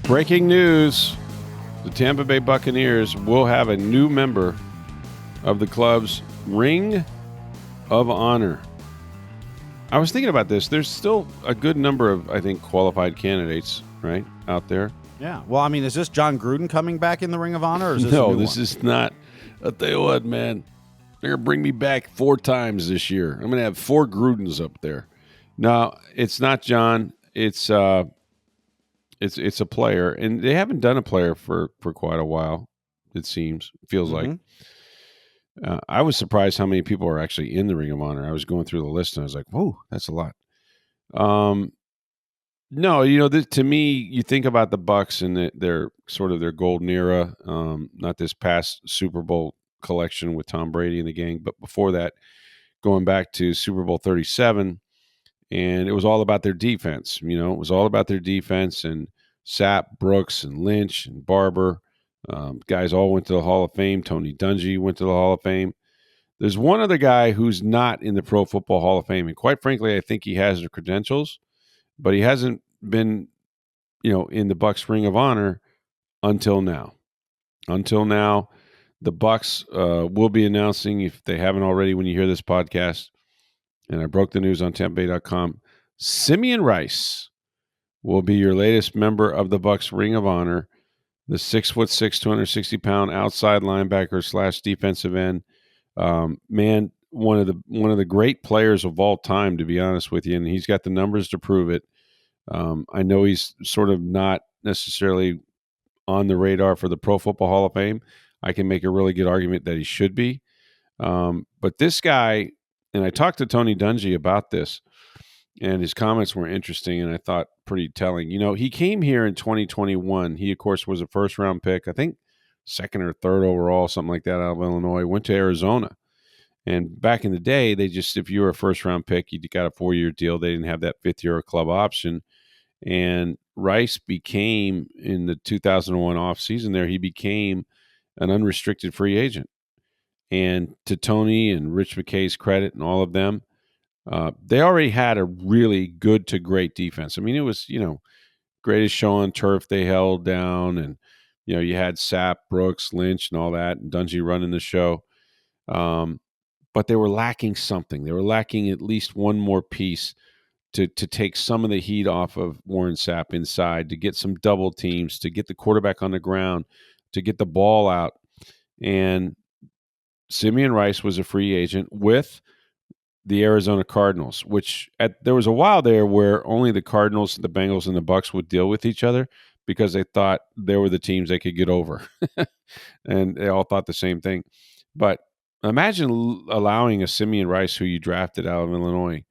Breaking news. The Tampa Bay Buccaneers will have a new member of the club's Ring of Honor. I was thinking about this. There's still a good number of, I think, qualified candidates, right, out there. Yeah. Well, I mean, is this John Gruden coming back in the Ring of Honor? Or is this No, a new this one? is not. I'll tell you what, man. They're going to bring me back 4 times this year. I'm going to have 4 Grudens up there. No, it's not John. It's a player, and they haven't done a player for quite a while. It feels like. I was surprised how many people are actually in the Ring of Honor. I was going through the list and I was like, "Whoa, that's a lot." No, to me, you think about the Bucs and their sort of their golden era. Not this past Super Bowl collection with Tom Brady and the gang, but before that, going back to Super Bowl 37. And it was all about their defense. It was all about their defense, and Sapp, Brooks, and Lynch, and Barber. Guys all went to the Hall of Fame. Tony Dungy went to the Hall of Fame. There's one other guy who's not in the Pro Football Hall of Fame, and quite frankly, I think he has the credentials, but he hasn't been, in the Bucs Ring of Honor until now. Until now, the Bucs will be announcing, if they haven't already when you hear this podcast, and I broke the news on TampaBay.com, Simeon Rice will be your latest member of the Bucs Ring of Honor, the 6'6", 260-pound outside linebacker / defensive end. Man, one of the great players of all time, to be honest with you, and he's got the numbers to prove it. I know he's sort of not necessarily on the radar for the Pro Football Hall of Fame. I can make a really good argument that he should be. But this guy, and I talked to Tony Dungy about this, and his comments were interesting and I thought pretty telling. He came here in 2021. He, of course, was a first-round pick, I think second or third overall, something like that, out of Illinois, went to Arizona. And back in the day, they just, if you were a first-round pick, you got a 4-year deal. They didn't have that fifth-year club option. And Rice became, in the 2001 offseason there, he became an unrestricted free agent. And to Tony and Rich McKay's credit and all of them, they already had a really good to great defense. I mean, it was, greatest show on turf they held down. And, you had Sapp, Brooks, Lynch, and all that, and Dungy running the show. But they were lacking something. They were lacking at least one more piece to take some of the heat off of Warren Sapp inside, to get some double teams, to get the quarterback on the ground, to get the ball out. And Simeon Rice was a free agent with the Arizona Cardinals, which there was a while there where only the Cardinals, the Bengals, and the Bucs would deal with each other because they thought they were the teams they could get over. And they all thought the same thing. But imagine allowing a Simeon Rice, who you drafted out of Illinois,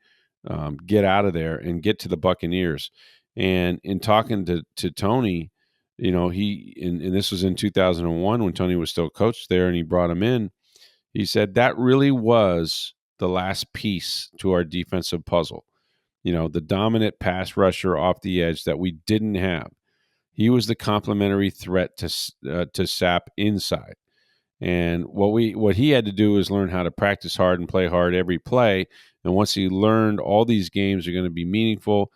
get out of there and get to the Buccaneers. And in talking to Tony, he and this was in 2001 when Tony was still coach there, and he brought him in. He said that really was the last piece to our defensive puzzle. The dominant pass rusher off the edge that we didn't have. He was the complementary threat to Sapp inside. And what he had to do is learn how to practice hard and play hard every play. And once he learned all these games are going to be meaningful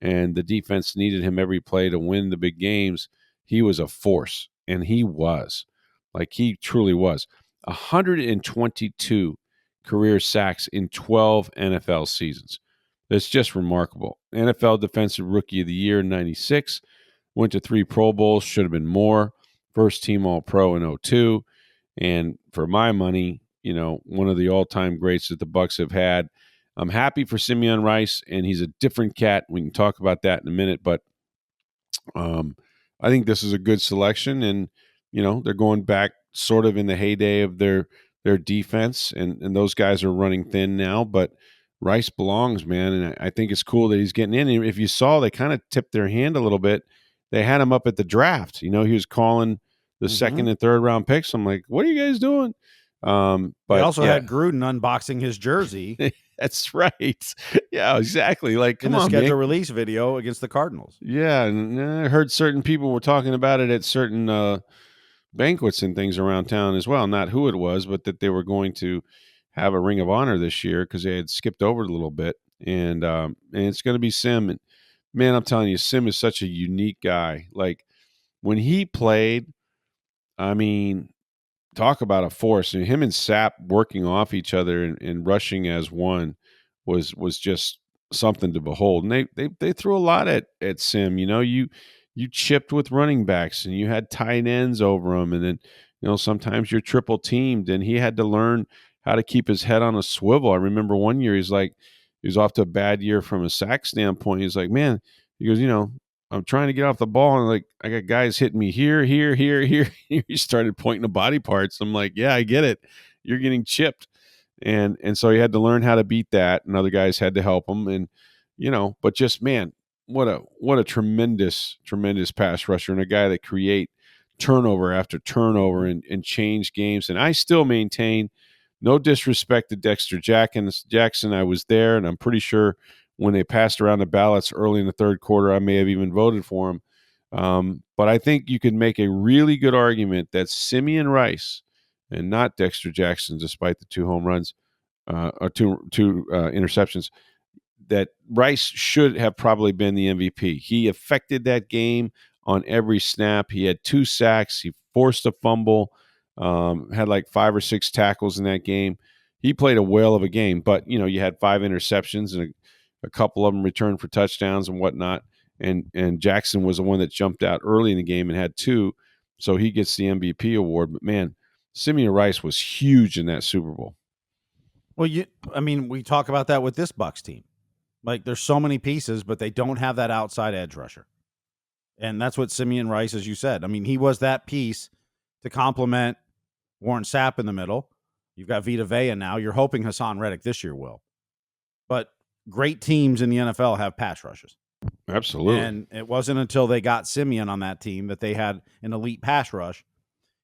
and the defense needed him every play to win the big games, he was a force. And he was. Like, he truly was. 122 career sacks in 12 NFL seasons. That's just remarkable. NFL Defensive Rookie of the Year in 96. Went to 3 Pro Bowls, should have been more. First team All-Pro in 02. And for my money, one of the all-time greats that the Bucs have had. I'm happy for Simeon Rice, and he's a different cat. We can talk about that in a minute, but I think this is a good selection, and they're going back sort of in the heyday of their defense, and those guys are running thin now, but Rice belongs, man, and I think it's cool that he's getting in. And if you saw, they kind of tipped their hand a little bit. They had him up at the draft. He was calling the second and third round picks. I'm like, what are you guys doing? But they also had Gruden unboxing his jersey. That's right. Yeah, exactly. Like, come on, in the schedule release video against the Cardinals. Yeah, and I heard certain people were talking about it at certain banquets and things around town as well. Not who it was, but that they were going to have a Ring of Honor this year because they had skipped over it a little bit. And it's going to be Sim. And man, I'm telling you, Sim is such a unique guy. Like, when he played, I mean, talk about a force. And him and Sapp working off each other and rushing as one was just something to behold. And they threw a lot at Sim. You chipped with running backs and you had tight ends over him, and then sometimes you're triple teamed, and he had to learn how to keep his head on a swivel. I remember one year he was off to a bad year from a sack standpoint. He's like, man, he goes, I'm trying to get off the ball, and like I got guys hitting me here, here, here, here. He started pointing to body parts. I'm like, yeah, I get it. You're getting chipped, and so he had to learn how to beat that, and other guys had to help him, and but just man, what a tremendous pass rusher, and a guy that create turnover after turnover and change games. And I still maintain, no disrespect to Dexter Jackson, I was there, and I'm pretty sure when they passed around the ballots early in the third quarter, I may have even voted for him. But I think you could make a really good argument that Simeon Rice and not Dexter Jackson, despite the 2 home runs or two interceptions, that Rice should have probably been the MVP. He affected that game on every snap. He had 2 sacks. He forced a fumble, had like 5 or 6 tackles in that game. He played a whale of a game, but you had 5 interceptions and a couple of them returned for touchdowns and whatnot. And Jackson was the one that jumped out early in the game and had 2, so he gets the MVP award. But man, Simeon Rice was huge in that Super Bowl. Well, we talk about that with this Bucs team. Like, there's so many pieces, but they don't have that outside edge rusher. And that's what Simeon Rice, as you said. I mean, he was that piece to complement Warren Sapp in the middle. You've got Vita Vea now. You're hoping Hassan Reddick this year will. But great teams in the NFL have pass rushes. Absolutely. And it wasn't until they got Simeon on that team that they had an elite pass rush.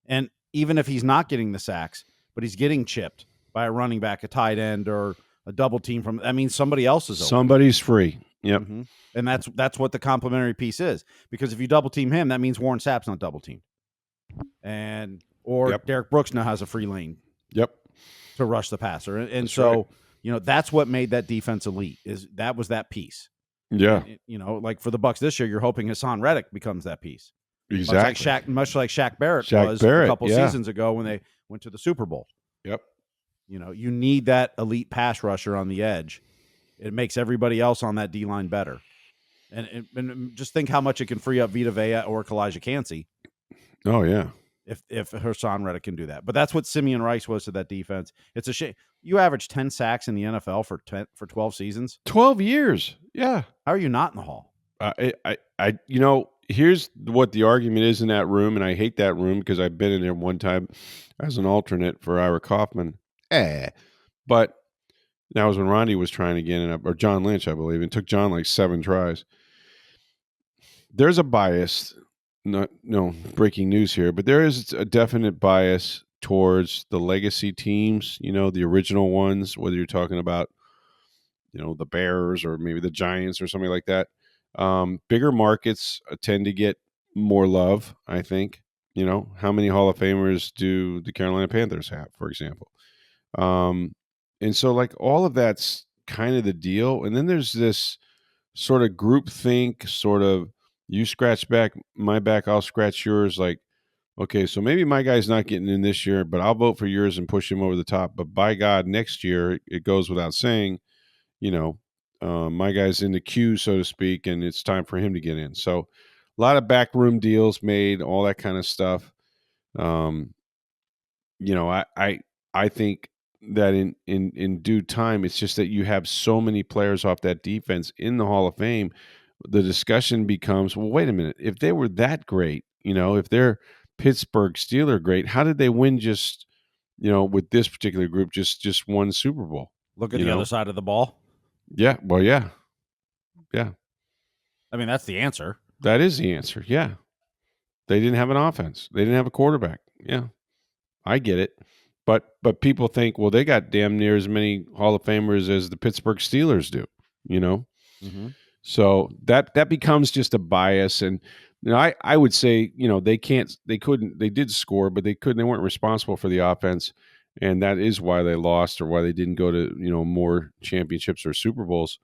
And even if he's not getting the sacks, but he's getting chipped by a running back, a tight end, or a double team from, that means somebody else is open. Somebody's free. Yep. Mm-hmm. And that's what the complementary piece is. Because if you double team him, that means Warren Sapp's not double teamed. Or Derek Brooks now has a free lane. Yep. To rush the passer. And that's so, right. That's what made that defense elite, was that piece. Yeah. Like for the Bucs this year, you're hoping Hassan Reddick becomes that piece. Exactly. Much like Shaq Barrett was a couple seasons ago when they went to the Super Bowl. Yep. You need that elite pass rusher on the edge. It makes everybody else on that D-line better. And just think how much it can free up Vita Vea or Kalijah Cansey. Oh, yeah. If Hassan Reddick can do that. But that's what Simeon Rice was to that defense. It's a shame. You averaged 10 sacks in the NFL for 12 seasons. 12 years. Yeah. How are you not in the Hall? Here's what the argument is in that room, and I hate that room because I've been in there one time as an alternate for Ira Kaufman. But that was when Rondy was trying again, or John Lynch, I believe, and took John like 7 tries. There's a bias. No breaking news here, but there is a definite bias towards the legacy teams, the original ones, whether you're talking about, the Bears or maybe the Giants or something like that. Bigger markets tend to get more love, I think. How many Hall of Famers do the Carolina Panthers have, for example? And so like all of that's kind of the deal. And then there's this sort of group think, sort of, you scratch back my back, I'll scratch yours. Like, okay, so maybe my guy's not getting in this year, but I'll vote for yours and push him over the top. But by God, next year, it goes without saying, my guy's in the queue, so to speak, and it's time for him to get in. So a lot of backroom deals made, all that kind of stuff. I think that in due time, it's just that you have so many players off that defense in the Hall of Fame. The discussion becomes, well, wait a minute. If they were that great, if they're Pittsburgh Steeler great, how did they win just, with this particular group, just one Super Bowl? Look at the other side of the ball. Yeah. Well, yeah. Yeah. I mean, that's the answer. That is the answer. Yeah. They didn't have an offense. They didn't have a quarterback. Yeah. I get it. But people think, well, they got damn near as many Hall of Famers as the Pittsburgh Steelers do, Mm-hmm. So that becomes just a bias. And I would say, they did score, but they weren't responsible for the offense. And that is why they lost, or why they didn't go to, more championships or Super Bowls.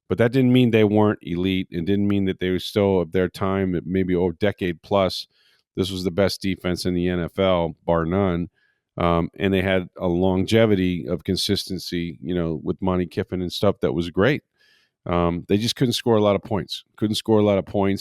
But that didn't mean they weren't elite. It didn't mean that they were still of their time, maybe a decade plus. this was the best defense in the NFL, bar none. And they had a longevity of consistency, with Monty Kiffin and stuff that was great. They just couldn't score a lot of points.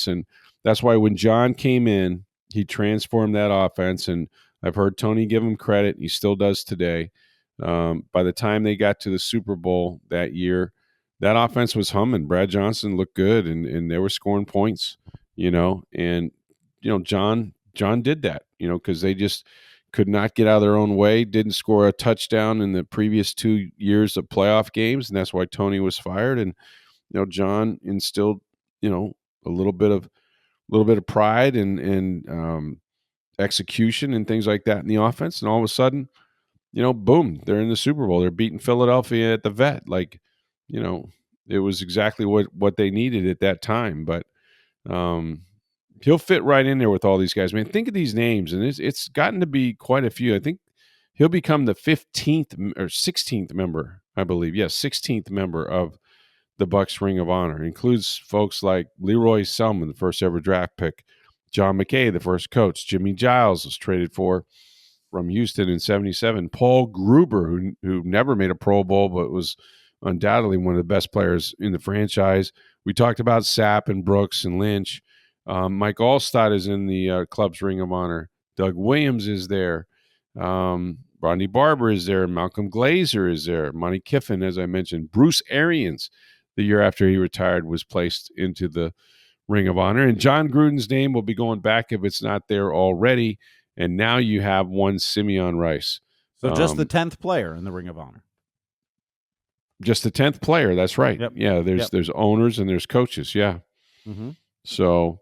And that's why when John came in, he transformed that offense. And I've heard Tony give him credit. He still does today. By the time they got to the Super Bowl that year, that offense was humming. Brad Johnson looked good, and they were scoring points. And John did that. Because they just could not get out of their own way. Didn't score a touchdown in the previous 2 years of playoff games, and that's why Tony was fired. And John instilled, a little bit of pride and execution and things like that in the offense. And all of a sudden, boom, they're in the Super Bowl. They're beating Philadelphia at the Vet. It was exactly what they needed at that time. But he'll fit right in there with all these guys. I mean, think of these names, and it's gotten to be quite a few. I think he'll become the 15th or 16th member, I believe. Yes, 16th member of the Bucs Ring of Honor. It includes folks like Leroy Selman, the first ever draft pick, John McKay, the first coach, Jimmy Giles was traded from Houston in '77, Paul Gruber, who never made a Pro Bowl but was undoubtedly one of the best players in the franchise. We talked about Sapp and Brooks and Lynch. Mike Allstott is in the club's Ring of Honor. Doug Williams is there. Rodney Barber is there. Malcolm Glazer is there. Monty Kiffin, as I mentioned. Bruce Arians, the year after he retired, was placed into the Ring of Honor. And John Gruden's name will be going back if it's not there already. And now you have one Simeon Rice. So just the 10th player in the Ring of Honor. Just the 10th player. That's right. Yep. Yeah, there's owners and there's coaches. Yeah. Mm-hmm. So,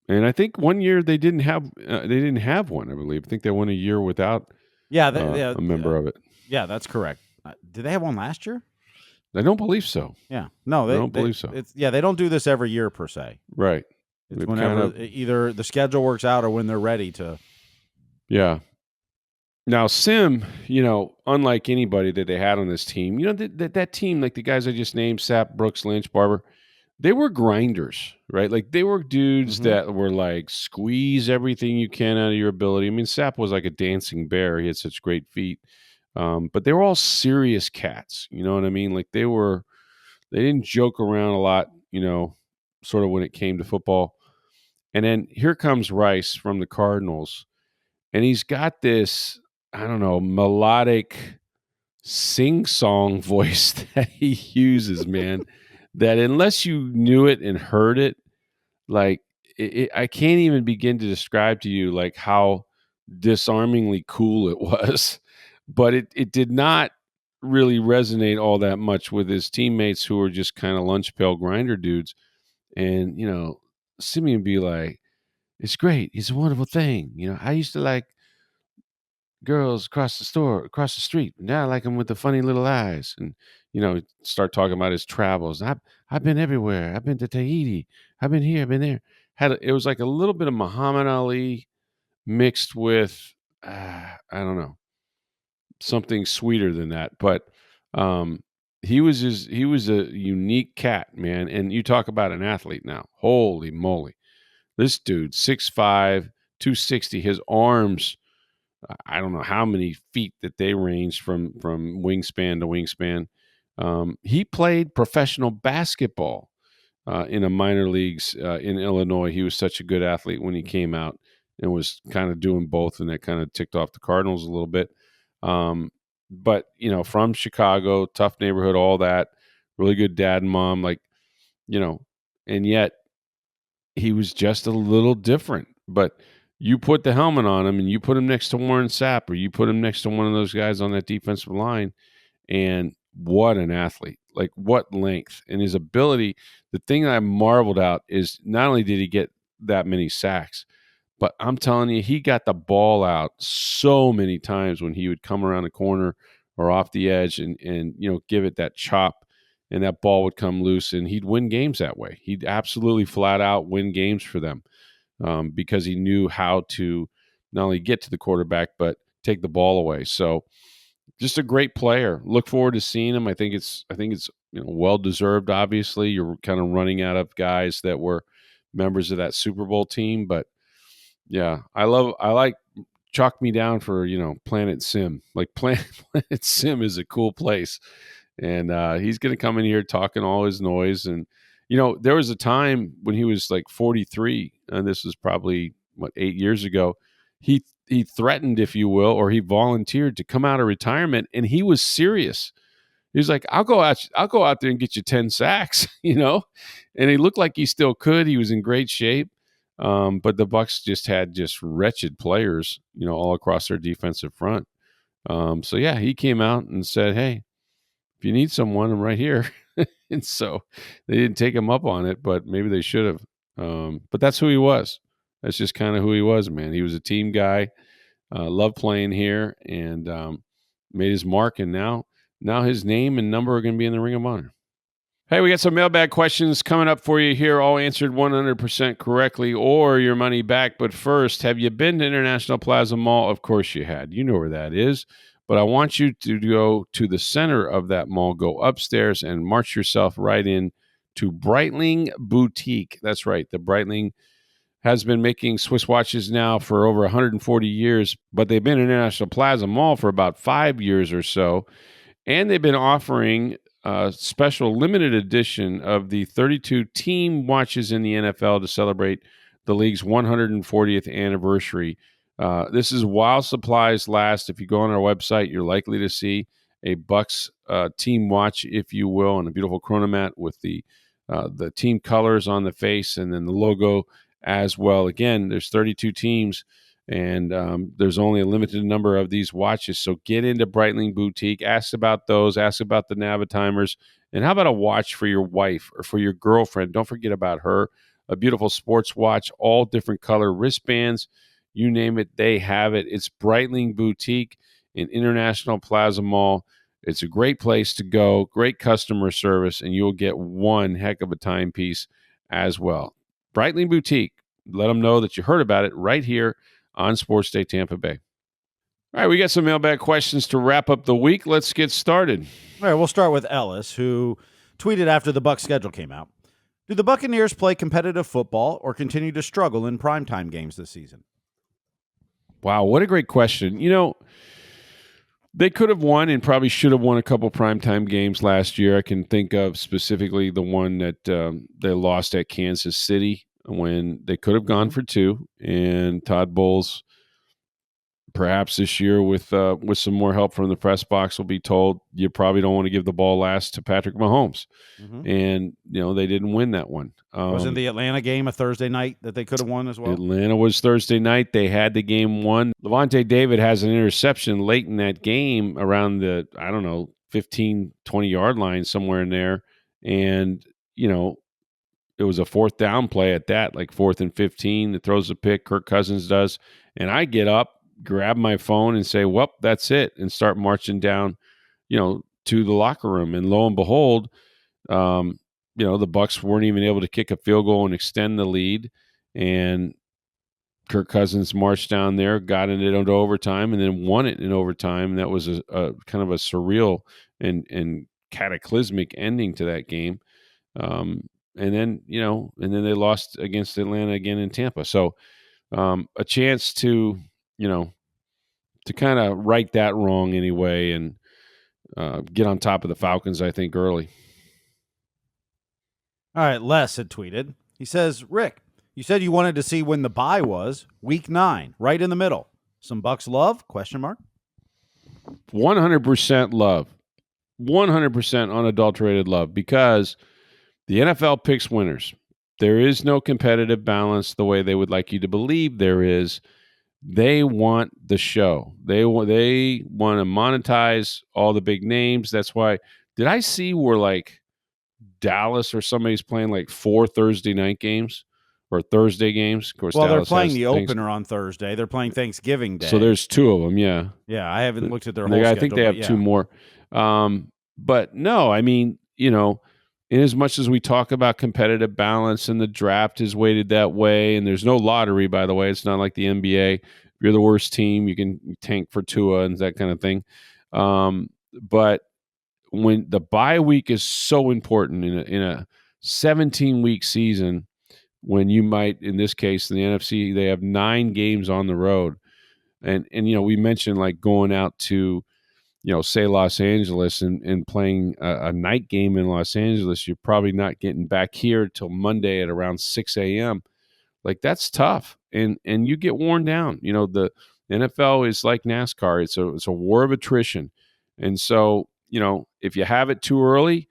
and I think one year they didn't have one. I believe. I think they went a year without a member of it. Yeah, that's correct. Did they have one last year? I don't believe so. Yeah, no, I don't believe so. They don't do this every year per se. Right. It's whenever either the schedule works out or when they're ready to. Yeah. Now, Sim, unlike anybody that they had on this team, that team, like the guys I just named, Sapp, Brooks, Lynch, Barber, they were grinders, right? Like they were dudes that were like, squeeze everything you can out of your ability. I mean, Sapp was like a dancing bear. He had such great feet. But they were all serious cats. You know what I mean? Like they didn't joke around a lot, sort of when it came to football. And then here comes Rice from the Cardinals. And he's got this, I don't know, melodic sing-song voice that he uses, man, that unless you knew it and heard it, like I can't even begin to describe to you like how disarmingly cool it was. But it did not really resonate all that much with his teammates who were just kind of lunch pail grinder dudes. And, Simeon be like, it's great. It's a wonderful thing. I used to like girls across the street. Now I like them with the funny little eyes. And, start talking about his travels. I've been everywhere. I've been to Tahiti. I've been here. I've been there. It was like a little bit of Muhammad Ali mixed with, I don't know, something sweeter than that. But he was a unique cat, man. And you talk about an athlete now. Holy moly. This dude, 6'5", 260, his arms, I don't know how many feet that they ranged from wingspan to wingspan. He played professional basketball in a minor leagues in Illinois. He was such a good athlete when he came out and was kind of doing both, and that kind of ticked off the Cardinals a little bit. But, from Chicago, tough neighborhood, all that, really good dad and mom, and yet he was just a little different. But you put the helmet on him and you put him next to Warren Sapp, or you put him next to one of those guys on that defensive line, and what an athlete. Like, what length and his ability. The thing that I marveled at is not only did he get that many sacks, but I'm telling you, he got the ball out so many times when he would come around the corner or off the edge and give it that chop, and that ball would come loose, and he'd win games that way. He'd absolutely flat out win games for them because he knew how to not only get to the quarterback but take the ball away. So just a great player. Look forward to seeing him. I think it's well deserved. Obviously, you're kind of running out of guys that were members of that Super Bowl team, but Yeah, I like chalk me down for Planet Sim. Like Planet Sim is a cool place, and he's going to come in here talking all his noise. And there was a time when he was like 43, and this was probably 8 years ago. He threatened, if you will, or he volunteered to come out of retirement, and he was serious. He was like, I'll go out there and get you 10 sacks," and he looked like he still could. He was in great shape. But the Bucs just had just wretched players, all across their defensive front. So yeah, he came out and said, "Hey, if you need someone, I'm right here." And so they didn't take him up on it, but maybe they should have. But that's who he was. That's just kind of who he was, man. He was a team guy, loved playing here, and made his mark. And now his name and number are going to be in the Ring of Honor. Hey, we got some mailbag questions coming up for you here, all answered 100% correctly or your money back. But first, have you been to International Plaza Mall? Of course you had. You know where that is. But I want you to go to the center of that mall, go upstairs, and march yourself right in to Breitling Boutique. That's right. The Breitling has been making Swiss watches now for over 140 years, but they've been in International Plaza Mall for about 5 years or so. And they've been offering a special limited edition of the 32 team watches in the NFL to celebrate the league's 140th anniversary. This is while supplies last. If you go on our website, you're likely to see a Bucs team watch, if you will, and a beautiful chronomat with the team colors on the face and then the logo as well. Again, there's 32 teams, and there's only a limited number of these watches. So get into Breitling Boutique. Ask about those. Ask about the Navitimers. And how about a watch for your wife or for your girlfriend? Don't forget about her. A beautiful sports watch, all different color wristbands. You name it, they have it. It's Breitling Boutique in International Plaza Mall. It's a great place to go, great customer service, and you'll get one heck of a timepiece as well. Breitling Boutique. Let them know that you heard about it right here on Sports Day Tampa Bay. All right, we got some mailbag questions to wrap up the week. Let's get started. All right, we'll start with Ellis, who tweeted after the Bucs schedule came out. Do the Buccaneers play competitive football or continue to struggle in primetime games this season? Wow, what a great question. They could have won and probably should have won a couple primetime games last year. I can think of specifically the one that they lost at Kansas City when they could have gone for two, and Todd Bowles, perhaps this year with some more help from the press box, will be told you probably don't want to give the ball last to Patrick Mahomes. And they didn't win that one. Wasn't the Atlanta game a Thursday night that they could have won as well? Atlanta was Thursday night. They had the game won. Levante David has an interception late in that game around the 15, 20-yard line, somewhere in there. And it was a fourth down play at that, like 4th and 15. That throws a pick, Kirk Cousins does. And I get up, grab my phone, and say, well, that's it, and start marching down, to the locker room. And lo and behold, the Bucs weren't even able to kick a field goal and extend the lead. And Kirk Cousins marched down there, got it into overtime, and then won it in overtime. And that was a kind of a surreal and cataclysmic ending to that game. And then they lost against Atlanta again in Tampa. So a chance to kind of right that wrong anyway, and get on top of the Falcons, I think, early. All right, Les had tweeted. He says, Rick, you said you wanted to see when the bye was. Week 9, right in the middle. Some Bucs love? ? 100% love. 100% unadulterated love, because the NFL picks winners. There is no competitive balance the way they would like you to believe there is. They want the show. They want to monetize all the big names. That's why, did I see where like Dallas or somebody's playing like 4 Thursday night games or Thursday games? Of course, well, Dallas they're playing the opener on Thursday. They're playing Thanksgiving Day. So there's 2 of them, yeah. Yeah, I haven't looked at their whole schedule. I think they have 2 more. But no, I mean, in as much as we talk about competitive balance and the draft is weighted that way, and there's no lottery, by the way, it's not like the NBA. If you're the worst team, you can tank for Tua and that kind of thing. But when the bye week is so important in a 17-week season, when you might, in this case, in the NFC, they have 9 games on the road. And we mentioned like going out to, say Los Angeles and playing a night game in Los Angeles. You're probably not getting back here till Monday at around 6 a.m. Like that's tough, and you get worn down. The NFL is like NASCAR. It's a war of attrition, and so if you have it too early,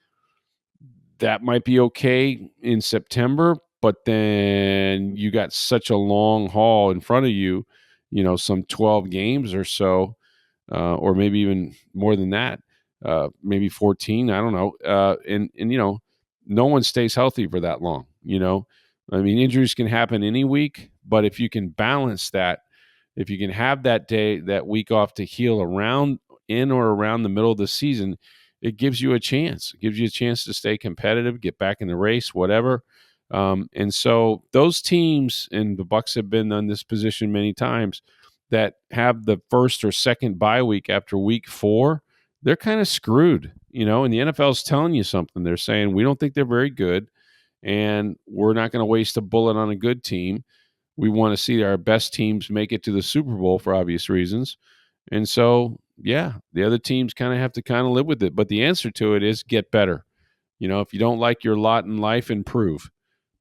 that might be okay in September, but then you got such a long haul in front of you, some 12 games or so, or maybe even more than that, maybe 14, I don't know. And no one stays healthy for that long, I mean, injuries can happen any week, but if you can balance that, if you can have that day, that week off to heal around in or around the middle of the season, it gives you a chance. It gives you a chance to stay competitive, get back in the race, whatever. And so those teams, and the Bucs have been in this position many times, that have the first or second bye week after week 4, they're kind of screwed, and the NFL is telling you something. They're saying, we don't think they're very good, and we're not going to waste a bullet on a good team. We want to see our best teams make it to the Super Bowl for obvious reasons. And so, yeah, the other teams kind of have to kind of live with it. But the answer to it is get better. If you don't like your lot in life, improve,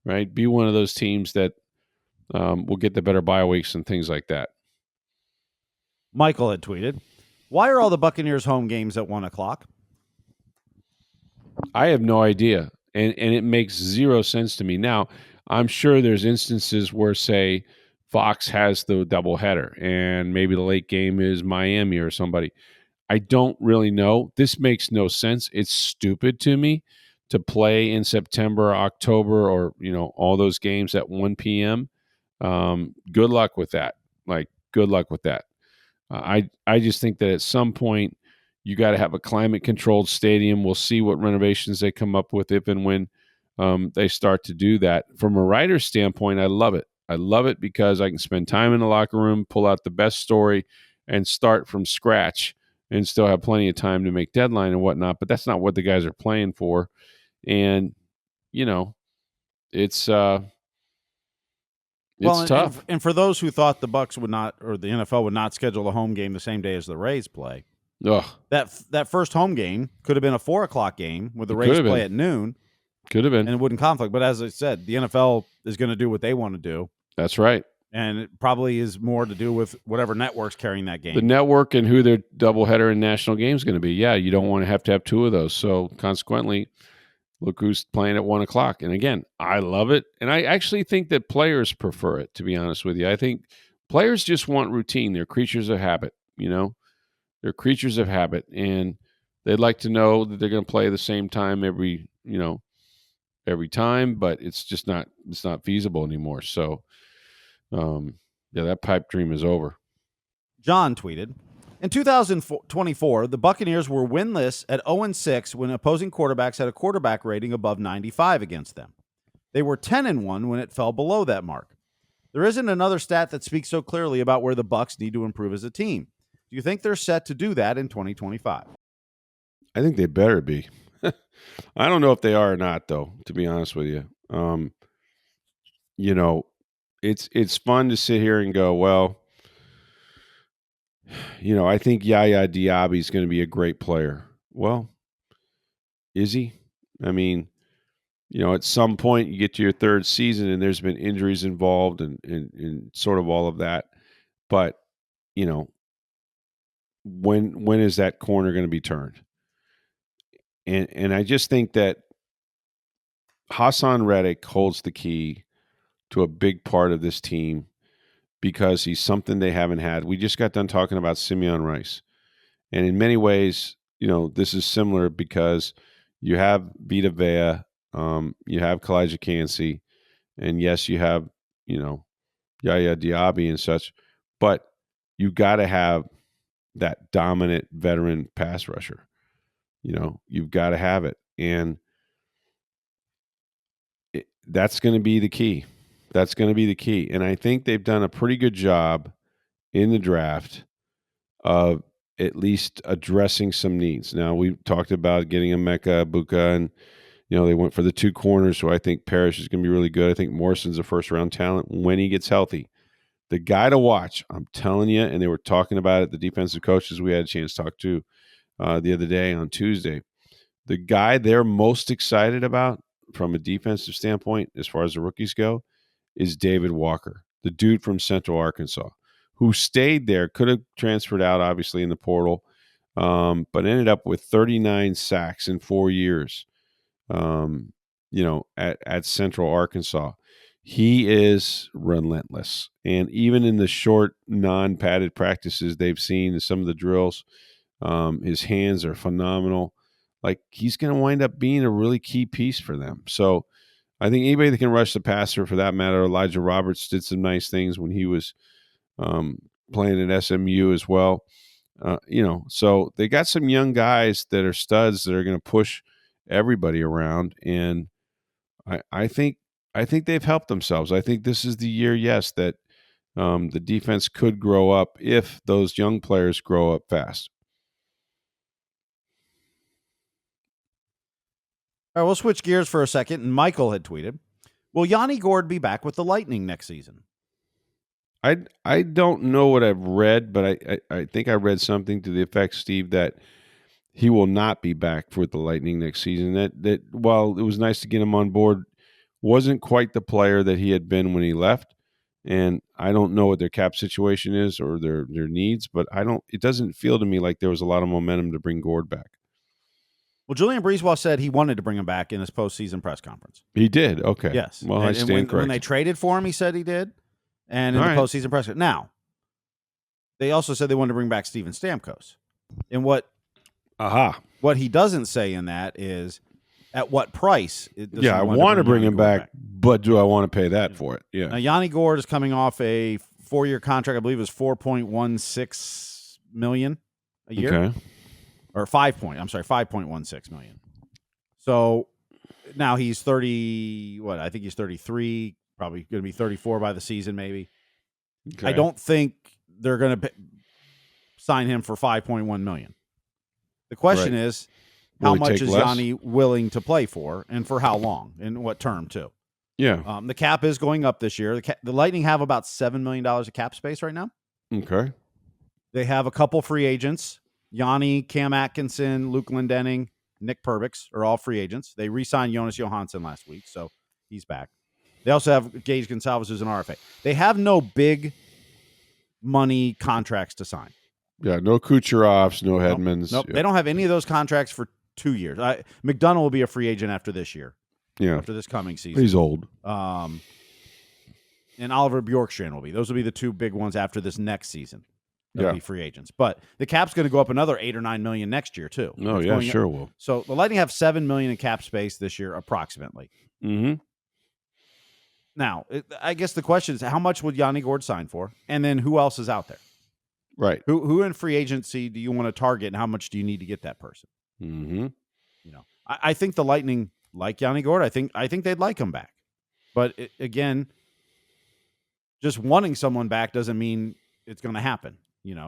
right? Be one of those teams that will get the better bye weeks and things like that. Michael had tweeted, "Why are all the Buccaneers home games at 1:00?" I have no idea. And it makes zero sense to me. Now, I'm sure there's instances where, say, Fox has the doubleheader and maybe the late game is Miami or somebody. I don't really know. This makes no sense. It's stupid to me to play in September, October, or, all those games at 1 p.m. Good luck with that. Like, good luck with that. I just think that at some point you got to have a climate controlled stadium. We'll see what renovations they come up with if and when they start to do that. From a writer's standpoint, I love it. I love it because I can spend time in the locker room, pull out the best story, and start from scratch, and still have plenty of time to make deadline and whatnot. But that's not what the guys are playing for, and it's tough. And for those who thought the Bucs would not, or the NFL would not schedule a home game the same day as the Rays play, Ugh. that first home game could have been a 4:00 game with the Rays play at noon. Could have been. And it wouldn't conflict. But as I said, the NFL is going to do what they want to do. That's right. And it probably is more to do with whatever network's carrying that game. The network and who their doubleheader and national game is going to be. Yeah, you don't want to have 2 of those. So consequently, look who's playing at 1:00. And again, I love it. And I actually think that players prefer it, to be honest with you. I think players just want routine. They're creatures of habit, They're creatures of habit. And they'd like to know that they're going to play the same time every time, but it's not feasible anymore. So, that pipe dream is over. John tweeted, in 2024, the Buccaneers were winless at 0-6 when opposing quarterbacks had a quarterback rating above 95 against them. They were 10-1 when it fell below that mark. There isn't another stat that speaks so clearly about where the Bucs need to improve as a team. Do you think they're set to do that in 2025? I think they better be. I don't know if they are or not, though, to be honest with you. It's fun to sit here and go, well, I think Yaya Diaby is going to be a great player. Well, is he? I mean, at some point you get to your third season and there's been injuries involved and sort of all of that. But, when is that corner going to be turned? And I just think that Hassan Reddick holds the key to a big part of this team because he's something they haven't had. We just got done talking about Simeon Rice. And in many ways, this is similar because you have Vita Vea, you have Kalijah Kancey, and yes, you have, Yaya Diaby and such, but you got to have that dominant veteran pass rusher. You've got to have it. And that's going to be the key. That's going to be the key. And I think they've done a pretty good job in the draft of at least addressing some needs. Now, we talked about getting a Mecca, Buka, They went for the 2 corners, so I think Parrish is going to be really good. I think Morrison's a first-round talent when he gets healthy. The guy to watch, I'm telling you, and they were talking about it, the defensive coaches we had a chance to talk to the other day on Tuesday. The guy they're most excited about from a defensive standpoint, as far as the rookies go, is David Walker, the dude from Central Arkansas, who stayed there, could have transferred out, obviously, in the portal, but ended up with 39 sacks in 4 years, at Central Arkansas. He is relentless. And even in the short, non-padded practices they've seen, some of the drills, his hands are phenomenal. Like, he's going to wind up being a really key piece for them. So I think anybody that can rush the passer, for that matter, Elijah Roberts did some nice things when he was playing at SMU as well. So they got some young guys that are studs that are going to push everybody around. And I think they've helped themselves. I think this is the year, yes, that the defense could grow up if those young players grow up fast. All right, we'll switch gears for a second. And Michael had tweeted, will Yanni Gourde be back with the Lightning next season? I don't know what I've read, but I think I read something to the effect, Steve, that he will not be back for the Lightning next season. That while it was nice to get him on board, wasn't quite the player that he had been when he left. And I don't know what their cap situation is or their needs, but it doesn't feel to me like there was a lot of momentum to bring Gourde back. Well, Julian Breezewell said he wanted to bring him back in his postseason press conference. He did? Okay. Yes. Well, I stand corrected. When they traded for him, he said he did. And in the postseason press conference. Now, they also said they wanted to bring back Steven Stamkos. And what he doesn't say in that is at what price. I want to bring him back, but do I want to pay that for it? Yeah. Now, Yanni Gourde is coming off a 4-year contract. I believe it was $4.16 million a year. Okay. Or $5.16 million. So now he's 30. What? I think he's 33. Probably going to be 34 by the season, maybe. Okay. I don't think they're going to sign him for $5.1 million. The question is, how much is Yanni willing to play for, and for how long, and what term too? Yeah. The cap is going up this year. The Lightning have about $7 million of cap space right now. Okay. They have a couple free agents. Yanni, Cam Atkinson, Luke Glendening, Nick Perbix are all free agents. They re-signed Jonas Johansson last week, so he's back. They also have Gage Gonsalves, who's an RFA. They have no big money contracts to sign. Yeah, no Kucherovs, no Hedmans. Nope. Yeah. They don't have any of those contracts for 2 years. McDonough will be a free agent after this year. Yeah. After this coming season. He's old. And Oliver Bjorkstrand will be. Those will be the two big ones after this next season. They'll be free agents. But the cap's going to go up another $8 or $9 million next year, too. Oh, yeah, sure will. So the Lightning have $7 million in cap space this year, approximately. Mm-hmm. Now, I guess the question is, how much would Yanni Gourde sign for? And then who else is out there? Right. Who in free agency do you want to target, and how much do you need to get that person? Mm-hmm. I think the Lightning like Yanni Gourde. I think they'd like him back. But again, just wanting someone back doesn't mean it's going to happen.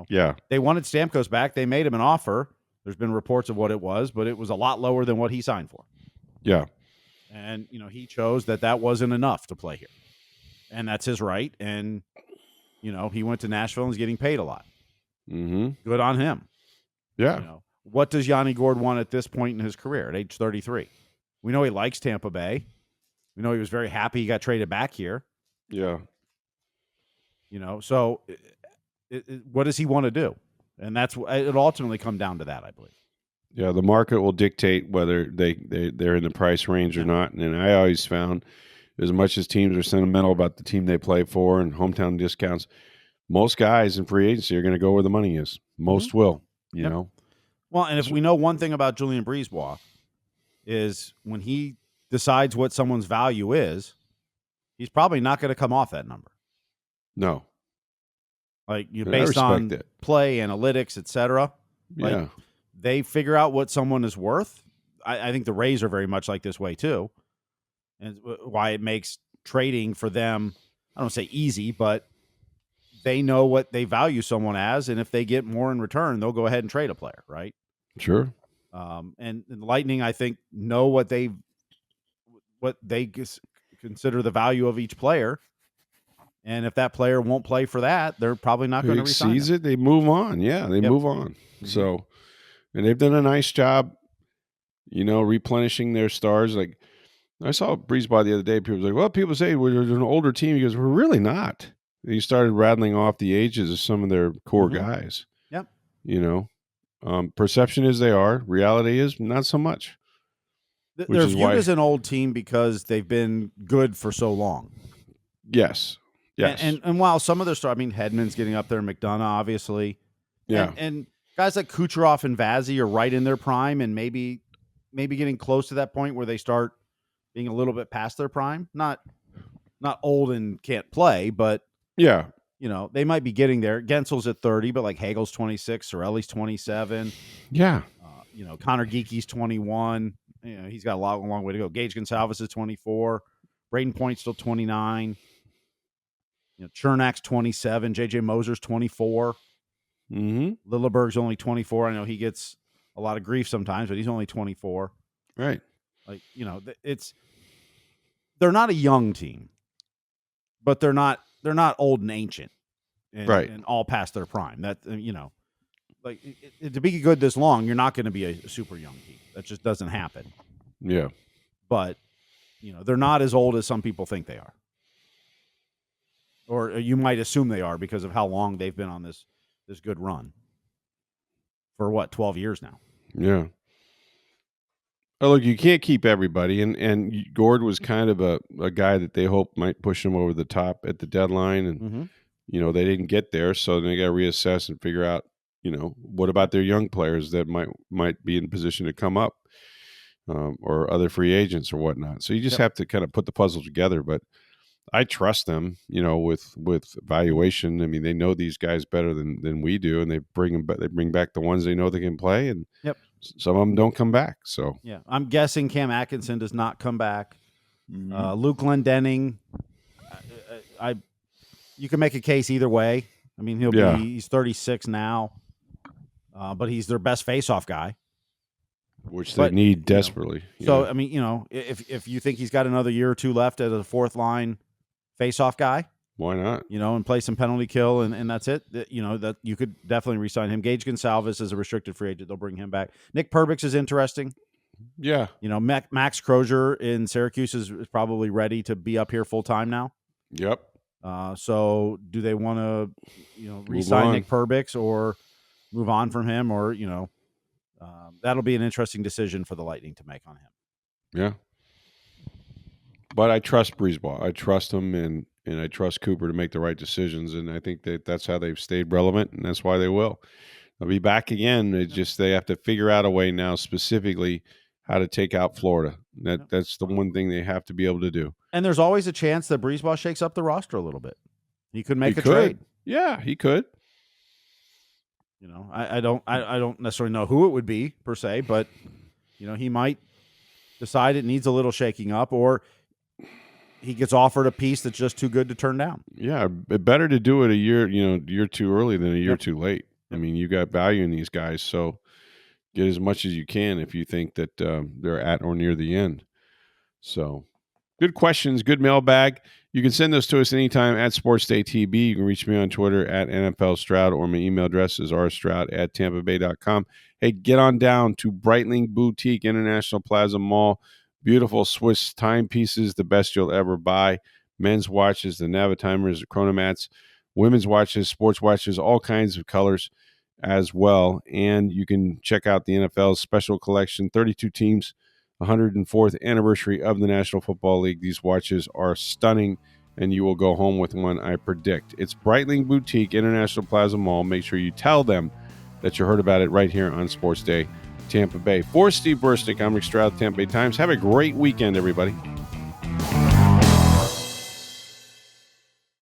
Yeah. They wanted Stamkos back. They made him an offer. There's been reports of what it was, but it was a lot lower than what he signed for. Yeah. And, he chose that wasn't enough to play here. And that's his right. And, he went to Nashville and is getting paid a lot. Mm-hmm. Good on him. Yeah. What does Yanni Gourde want at this point in his career at age 33? We know he likes Tampa Bay. We know he was very happy he got traded back here. Yeah. So what does he want to do? And it'll ultimately come down to that, I believe. Yeah, the market will dictate whether they're in the price range or not. And I always found, as much as teams are sentimental about the team they play for and hometown discounts, most guys in free agency are going to go where the money is. Most will, you know. Well, and if we know one thing about Julian Breezewell is when he decides what someone's value is, he's probably not going to come off that number. No. Like based on play, analytics, etc. Yeah. They figure out what someone is worth. I think the Rays are very much like this way too. And why it makes trading for them, I don't say easy, but they know what they value someone as, and if they get more in return, they'll go ahead and trade a player, right? Sure. And the Lightning, I think, know what they what they consider the value of each player. And if that player won't play for that, they're probably not going to resign exceeds him. it, they move on. Yeah, they move on. So, and they've done a nice job, replenishing their stars. Like I saw Breezeball the other day. People were like, well, people say we're an older team. He goes, we're really not. And he started rattling off the ages of some of their core guys. Yep. Perception is they are. Reality is not so much. They're viewed as an old team because they've been good for so long. Yes. Yes. And while some of their stars, I mean, Hedman's getting up there, McDonough, obviously. Yeah. And guys like Kucherov and Vazzy are right in their prime and maybe getting close to that point where they start being a little bit past their prime. Not old and can't play, but yeah, they might be getting there. Gensel's at 30, but like Hagel's 26, Sorelli's 27. Yeah. Connor Geeky's 21. He's got a long way to go. Gage Gonsalves is 24. Braden Point's still 29. Chernak's 27. JJ Moser's 24. Mm-hmm. Lilleberg's only 24. I know he gets a lot of grief sometimes, but he's only 24. Right. Like, they're not a young team, but they're not old and ancient and all past their prime. That, like to be good this long, you're not going to be a super young team. That just doesn't happen. Yeah. But, they're not as old as some people think they are. Or you might assume they are because of how long they've been on this good run. For what, 12 years now? Yeah. Oh, look, you can't keep everybody, and Gourde was kind of a guy that they hoped might push him over the top at the deadline, and they didn't get there, so they got to reassess and figure out, what about their young players that might be in a position to come up, or other free agents or whatnot. So you just have to kind of put the puzzle together, but I trust them, with evaluation. I mean, they know these guys better than we do, and they bring back the ones they know they can play, and some of them don't come back. So yeah, I'm guessing Cam Atkinson does not come back. Luke Glendening, you can make a case either way. I mean, he's 36 now, but he's their best face-off guy, which they need desperately. So I mean, if you think he's got another year or two left as a fourth line face-off guy, why not? And play some penalty kill, and that's it. That you could definitely re-sign him. Gage Gonsalves is a restricted free agent; they'll bring him back. Nick Perbix is interesting. Yeah, Max Crozier in Syracuse is probably ready to be up here full time now. Yep. So do they want to, re-sign Nick Perbix or move on from him, or that'll be an interesting decision for the Lightning to make on him. Yeah. But I trust Breezeball. I trust him, and I trust Cooper to make the right decisions, and I think that's how they've stayed relevant, and that's why they will. They'll be back again. It's just they have to figure out a way now specifically how to take out Florida. That's the one thing they have to be able to do. And there's always a chance that Breezeball shakes up the roster a little bit. He could make a trade. Yeah, he could. I don't necessarily know who it would be per se, but he might decide it needs a little shaking up, or he gets offered a piece that's just too good to turn down. Yeah, better to do it a year too early than a year too late. I mean, you got value in these guys, so get as much as you can if you think that they're at or near the end. So, good questions, good mailbag. You can send those to us anytime at SportsDayTB. You can reach me on Twitter at NFL Stroud, or my email address is rstroud@tampabay.com. Hey, get on down to Breitling Boutique International Plaza Mall. Beautiful Swiss timepieces, the best you'll ever buy. Men's watches, the Navatimers, the Chronomats, women's watches, sports watches, all kinds of colors as well. And you can check out the NFL's special collection, 32 teams, 104th anniversary of the National Football League. These watches are stunning, and you will go home with one, I predict. It's Breitling Boutique International Plaza Mall. Make sure you tell them that you heard about it right here on Sports Day Tampa Bay. For Steve Versnick, I'm Rick Stroud, Tampa Bay Times. Have a great weekend, everybody.